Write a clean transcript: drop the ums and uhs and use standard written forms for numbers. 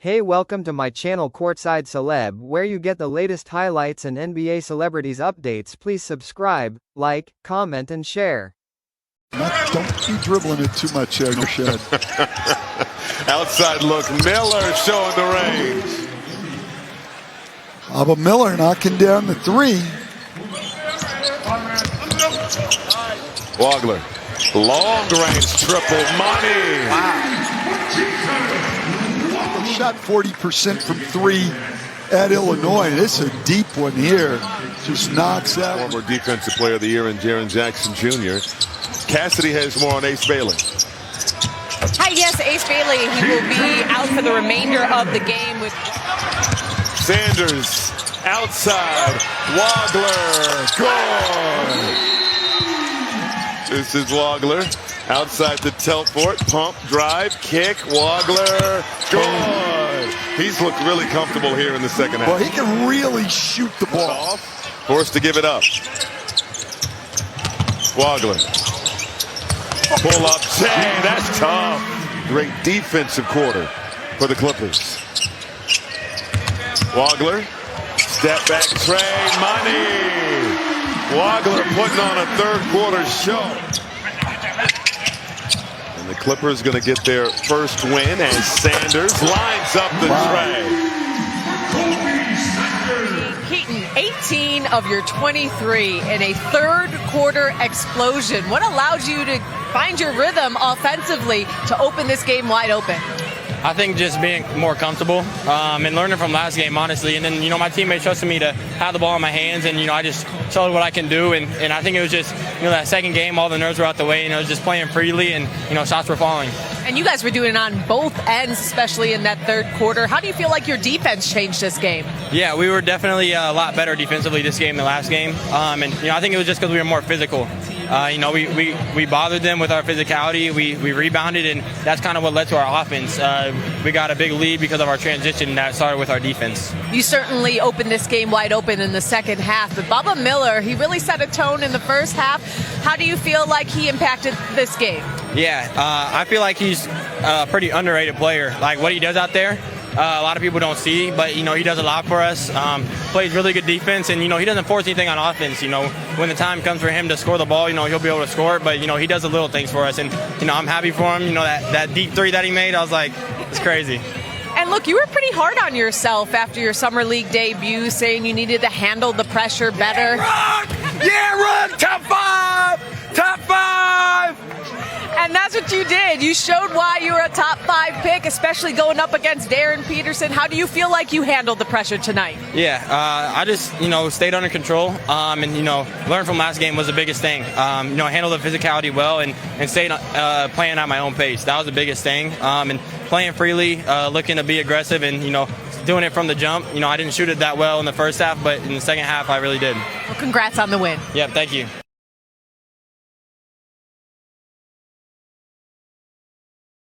Hey, welcome to my channel Courtside Celeb, where you get the latest highlights and NBA celebrities updates. Please subscribe, like, comment, and share. Don't be dribbling it too much, Shed. Outside look, Miller showing the range. But Miller knocking down the three. Wagler, long range triple, money. Wow. Shot 40% from three at Illinois. This is a deep one here. Just knocks out. Former Defensive Player of the Year in Jaren Jackson Jr. Cassidy has more on Ace Bailey. Hi, yes, Ace Bailey. He will be out for the remainder of the game. With Sanders outside. Wagler. Good. This is Wagler. Outside the Telfort. Pump, drive, kick. Wagler. Good. He's looked really comfortable here in the second half. Well, he can really shoot the ball. Forced to give it up. Wagler. Pull up. Dang, that's tough. Great defensive quarter for the Clippers. Wagler. Step back tray. Money. Wagler putting on a third quarter show. And the Clippers going to get their first win as Sanders lines up the tray. Keaton, 18 of your 23 in a third quarter explosion. What allowed you to find your rhythm offensively to open this game wide open? I think just being more comfortable and learning from last game, honestly. And then, my teammates trusted me to have the ball in my hands, and, I just showed what I can do. And I think it was just, that second game, all the nerves were out the way, and I was just playing freely, and, shots were falling. And you guys were doing it on both ends, especially in that third quarter. How do you feel like your defense changed this game? Yeah, we were definitely a lot better defensively this game than last game. And, I think it was just because we were more physical. We bothered them with our physicality. We rebounded, and that's kind of what led to our offense. We got a big lead because of our transition that started with our defense. You certainly opened this game wide open in the second half, but Bubba Miller, he really set a tone in the first half. How do you feel like he impacted this game? Yeah, I feel like he's a pretty underrated player. Like what he does out there, a lot of people don't see, but he does a lot for us. Plays really good defense, and he doesn't force anything on offense. When the time comes for him to score the ball, he'll be able to score it. But he does the little things for us, and I'm happy for him. That deep three that he made, I was like, it's crazy. And look, you were pretty hard on yourself after your summer league debut, saying you needed to handle the pressure better. Yeah, run! Top five! Top five! And that's what you did. You showed why you were a top 5 pick, especially going up against Darren Peterson. How do you feel like you handled the pressure tonight? Yeah, I just, stayed under control and, learned from last game was the biggest thing. Handled the physicality well and stayed playing at my own pace. That was the biggest thing. And playing freely, looking to be aggressive and, doing it from the jump. I didn't shoot it that well in the first half, but in the second half, I really did. Well, congrats on the win. Yeah, thank you.